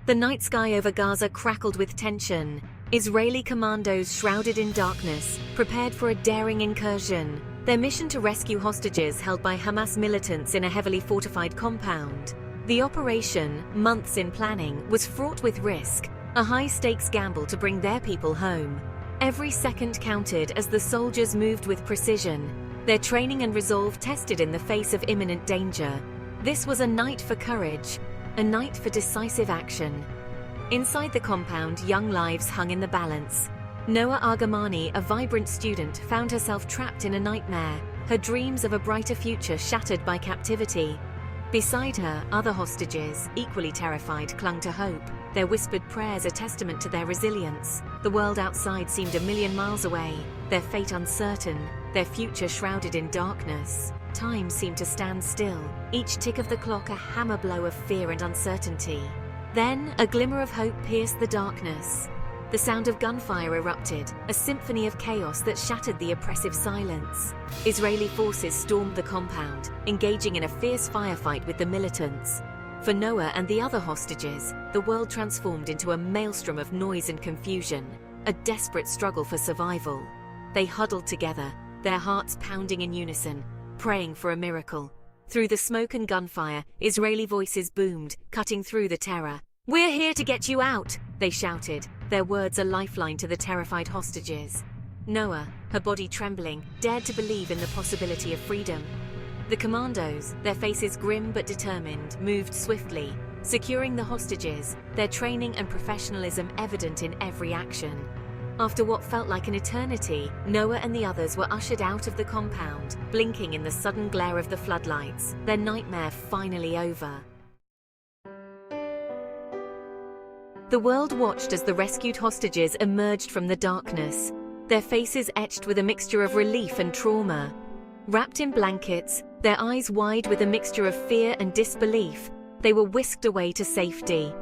The night sky over Gaza crackled with tension. Israeli commandos shrouded in darkness, prepared for a daring incursion. Their mission to rescue hostages held by Hamas militants in a heavily fortified compound. The operation, months in planning, was fraught with risk, a high-stakes gamble to bring their people home. Every second counted as the soldiers moved with precision, their training and resolve tested in the face of imminent danger. This was a night for courage, a night for decisive action. Inside the compound, young lives hung in the balance. Noa Argamani, a vibrant student, found herself trapped in a nightmare, her dreams of a brighter future shattered by captivity. Beside her, other hostages, equally terrified, clung to hope, their whispered prayers a testament to their resilience. The world outside seemed a million miles away, their fate uncertain, their future shrouded in darkness. Time seemed to stand still, each tick of the clock a hammer blow of fear and uncertainty. Then, a glimmer of hope pierced the darkness. The sound of gunfire erupted, a symphony of chaos that shattered the oppressive silence. Israeli forces stormed the compound, engaging in a fierce firefight with the militants. For Noa and the other hostages, the world transformed into a maelstrom of noise and confusion, a desperate struggle for survival. They huddled together, their hearts pounding in unison, praying for a miracle. Through the smoke and gunfire, Israeli voices boomed, cutting through the terror. "We're here to get you out," they shouted, their words a lifeline to the terrified hostages. Noa, her body trembling, dared to believe in the possibility of freedom. The commandos, their faces grim but determined, moved swiftly, securing the hostages, their training and professionalism evident in every action. After what felt like an eternity, Noa and the others were ushered out of the compound, blinking in the sudden glare of the floodlights, their nightmare finally over. The world watched as the rescued hostages emerged from the darkness, their faces etched with a mixture of relief and trauma. Wrapped in blankets, their eyes wide with a mixture of fear and disbelief, they were whisked away to safety.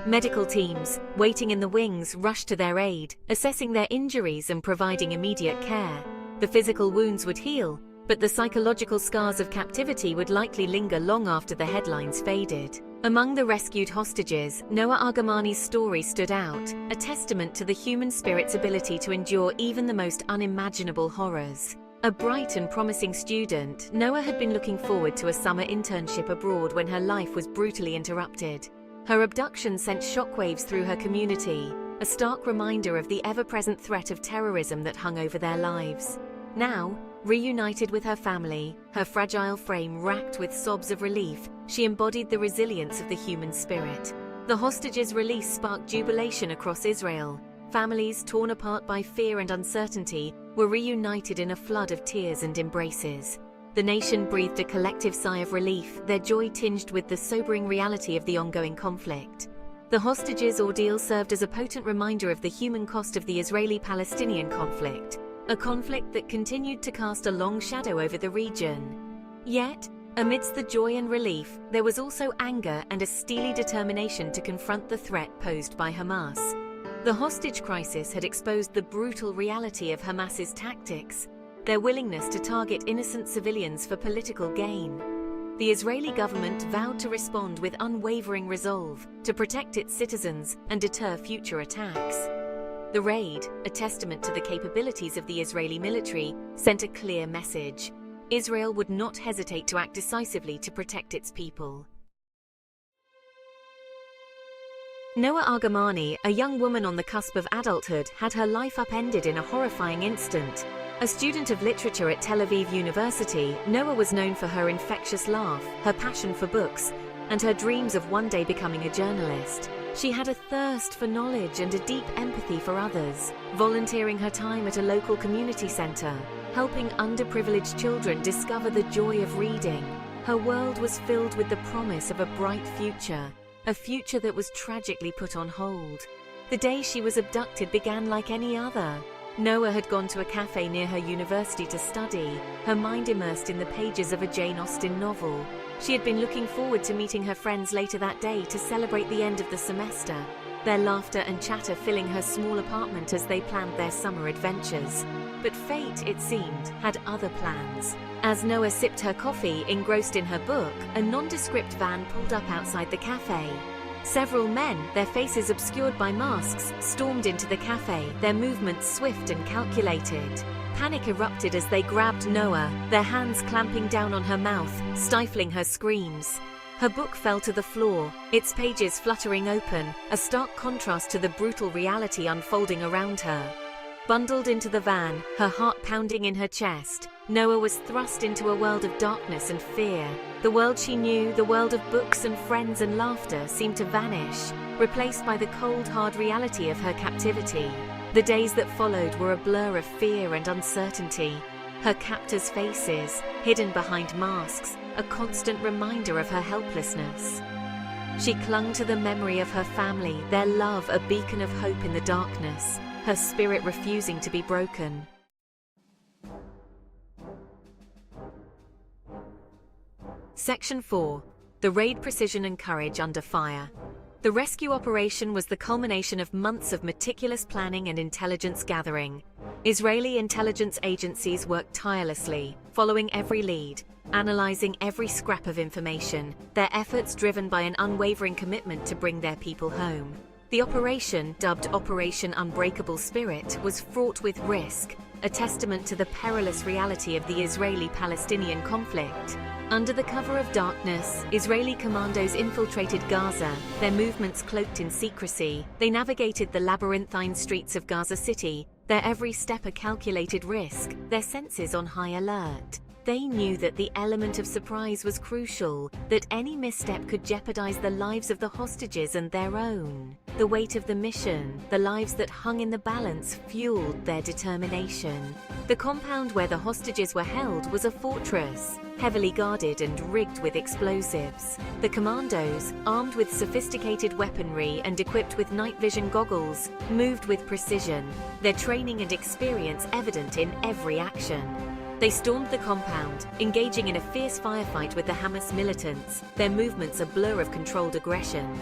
Medical teams, waiting in the wings, rushed to their aid, assessing their injuries and providing immediate care. The physical wounds would heal, but the psychological scars of captivity would likely linger long after the headlines faded. Among the rescued hostages, Noa Argamani's story stood out, a testament to the human spirit's ability to endure even the most unimaginable horrors. A bright and promising student, Noa had been looking forward to a summer internship abroad when her life was brutally interrupted. Her abduction sent shockwaves through her community, a stark reminder of the ever-present threat of terrorism that hung over their lives. Now, reunited with her family, her fragile frame racked with sobs of relief, she embodied the resilience of the human spirit. The hostages' release sparked jubilation across Israel. Families torn apart by fear and uncertainty were reunited in a flood of tears and embraces. The nation breathed a collective sigh of relief, their joy tinged with the sobering reality of the ongoing conflict. The hostages' ordeal served as a potent reminder of the human cost of the Israeli-Palestinian conflict, a conflict that continued to cast a long shadow over the region. Yet, amidst the joy and relief, there was also anger and a steely determination to confront the threat posed by Hamas. The hostage crisis had exposed the brutal reality of Hamas's tactics, their willingness to target innocent civilians for political gain. The Israeli government vowed to respond with unwavering resolve to protect its citizens and deter future attacks. The raid, a testament to the capabilities of the Israeli military, sent a clear message. Israel would not hesitate to act decisively to protect its people. Noa Argamani, a young woman on the cusp of adulthood, had her life upended in a horrifying instant. A student of literature at Tel Aviv University, Noa was known for her infectious laugh, her passion for books, and her dreams of one day becoming a journalist. She had a thirst for knowledge and a deep empathy for others, volunteering her time at a local community center, helping underprivileged children discover the joy of reading. Her world was filled with the promise of a bright future, a future that was tragically put on hold. The day she was abducted began like any other. Noa had gone to a cafe near her university to study, her mind immersed in the pages of a Jane Austen novel. She had been looking forward to meeting her friends later that day to celebrate the end of the semester, their laughter and chatter filling her small apartment as they planned their summer adventures. But fate, it seemed, had other plans. As Noa sipped her coffee, engrossed in her book, a nondescript van pulled up outside the cafe. Several men, their faces obscured by masks, stormed into the cafe, their movements swift and calculated. Panic erupted as they grabbed Noa, their hands clamping down on her mouth, stifling her screams. Her book fell to the floor, its pages fluttering open, a stark contrast to the brutal reality unfolding around her. Bundled into the van, her heart pounding in her chest, Noa was thrust into a world of darkness and fear. The world she knew, the world of books and friends and laughter, seemed to vanish, replaced by the cold, hard reality of her captivity. The days that followed were a blur of fear and uncertainty. Her captors' faces, hidden behind masks, a constant reminder of her helplessness. She clung to the memory of her family, their love a beacon of hope in the darkness, her spirit refusing to be broken. Section 4. The raid precision and courage under fire. The rescue operation was the culmination of months of meticulous planning and intelligence gathering. Israeli intelligence agencies worked tirelessly, following every lead, analyzing every scrap of information, their efforts driven by an unwavering commitment to bring their people home. The operation, dubbed Operation Unbreakable Spirit, was fraught with risk, a testament to the perilous reality of the Israeli-Palestinian conflict. Under the cover of darkness, Israeli commandos infiltrated Gaza, their movements cloaked in secrecy. They navigated the labyrinthine streets of Gaza City, their every step a calculated risk, their senses on high alert. They knew that the element of surprise was crucial, that any misstep could jeopardize the lives of the hostages and their own. The weight of the mission, the lives that hung in the balance, fueled their determination. The compound where the hostages were held was a fortress, heavily guarded and rigged with explosives. The commandos, armed with sophisticated weaponry and equipped with night vision goggles, moved with precision, their training and experience evident in every action. They stormed the compound, engaging in a fierce firefight with the Hamas militants, their movements a blur of controlled aggression.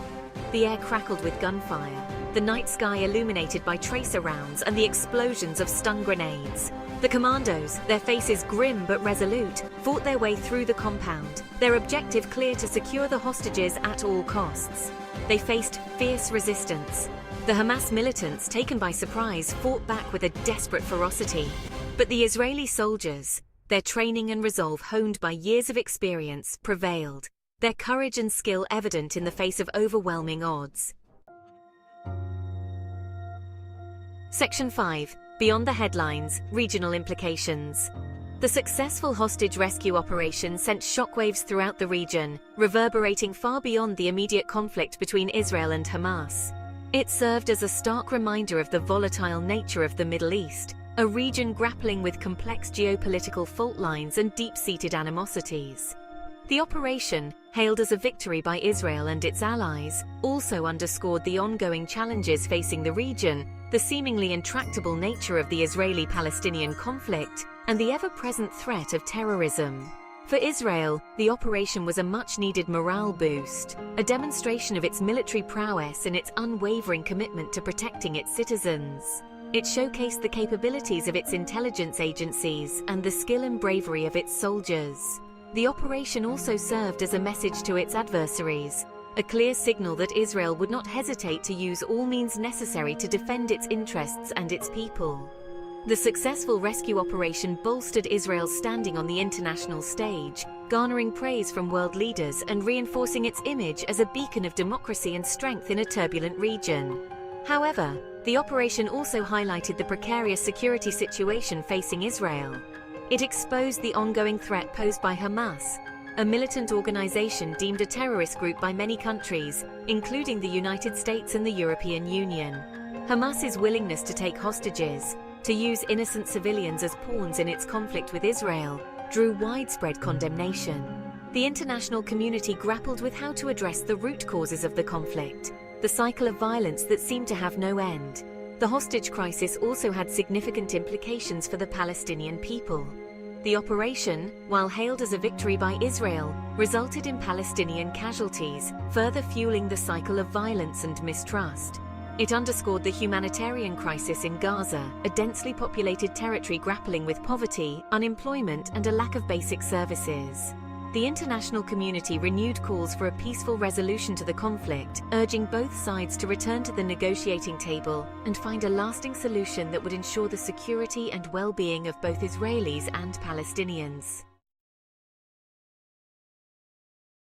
The air crackled with gunfire, the night sky illuminated by tracer rounds and the explosions of stun grenades. The commandos, their faces grim but resolute, fought their way through the compound, their objective clear to secure the hostages at all costs. They faced fierce resistance. The Hamas militants, taken by surprise, fought back with a desperate ferocity. But the Israeli soldiers, their training and resolve honed by years of experience, prevailed, their courage and skill evident in the face of overwhelming odds. Section 5. Beyond the headlines, regional implications. The successful hostage rescue operation sent shockwaves throughout the region, reverberating far beyond the immediate conflict between Israel and Hamas. It served as a stark reminder of the volatile nature of the Middle East, a region grappling with complex geopolitical fault lines and deep-seated animosities. The operation, hailed as a victory by Israel and its allies, also underscored the ongoing challenges facing the region, the seemingly intractable nature of the Israeli-Palestinian conflict, and the ever-present threat of terrorism. For Israel, the operation was a much-needed morale boost, a demonstration of its military prowess and its unwavering commitment to protecting its citizens. It showcased the capabilities of its intelligence agencies and the skill and bravery of its soldiers. The operation also served as a message to its adversaries, a clear signal that Israel would not hesitate to use all means necessary to defend its interests and its people. The successful rescue operation bolstered Israel's standing on the international stage, garnering praise from world leaders and reinforcing its image as a beacon of democracy and strength in a turbulent region. However, the operation also highlighted the precarious security situation facing Israel. It exposed the ongoing threat posed by Hamas, a militant organization deemed a terrorist group by many countries, including the United States and the European Union. Hamas's willingness to take hostages, to use innocent civilians as pawns in its conflict with Israel, drew widespread condemnation. The international community grappled with how to address the root causes of the conflict, the cycle of violence that seemed to have no end. The hostage crisis also had significant implications for the Palestinian people. The operation, while hailed as a victory by Israel, resulted in Palestinian casualties, further fueling the cycle of violence and mistrust. It underscored the humanitarian crisis in Gaza, a densely populated territory grappling with poverty, unemployment, and a lack of basic services. the international community renewed calls for a peaceful resolution to the conflict, urging both sides to return to the negotiating table and find a lasting solution that would ensure the security and well-being of both Israelis and Palestinians.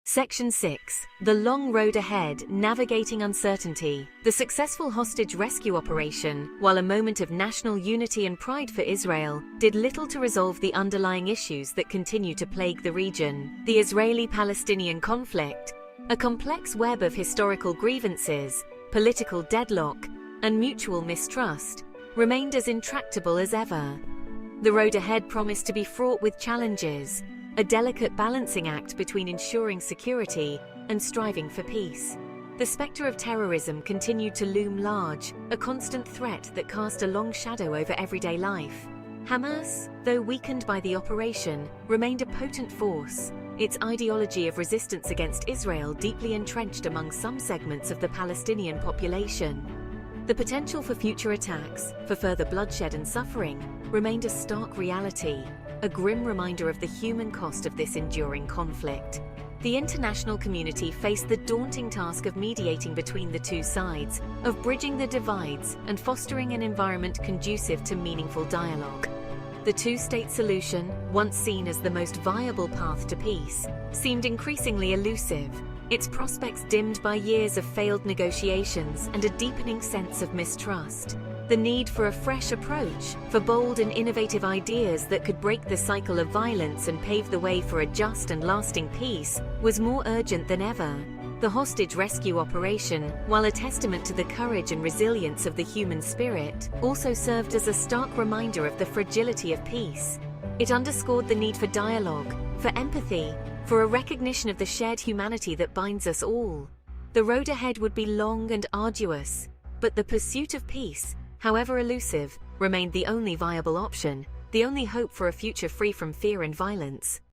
Section 6. The long road ahead, navigating uncertainty. The successful hostage rescue operation, while a moment of national unity and pride for Israel, did little to resolve the underlying issues that continue to plague the region. The Israeli-Palestinian conflict, a complex web of historical grievances, political deadlock, and mutual mistrust, remained as intractable as ever. The road ahead promised to be fraught with challenges, a delicate balancing act between ensuring security and striving for peace. The specter of terrorism continued to loom large, a constant threat that cast a long shadow over everyday life. Hamas, though weakened by the operation, remained a potent force, its ideology of resistance against Israel deeply entrenched among some segments of the Palestinian population. The potential for future attacks, for further bloodshed and suffering, remained a stark reality, a grim reminder of the human cost of this enduring conflict. The international community faced the daunting task of mediating between the two sides, of bridging the divides and fostering an environment conducive to meaningful dialogue. The two-state solution, once seen as the most viable path to peace, seemed increasingly elusive, its prospects dimmed by years of failed negotiations and a deepening sense of mistrust. The need for a fresh approach, for bold and innovative ideas that could break the cycle of violence and pave the way for a just and lasting peace, was more urgent than ever. The hostage rescue operation, while a testament to the courage and resilience of the human spirit, also served as a stark reminder of the fragility of peace. It underscored the need for dialogue, for empathy, for a recognition of the shared humanity that binds us all. The road ahead would be long and arduous, but the pursuit of peace, however elusive, remained the only viable option, the only hope for a future free from fear and violence.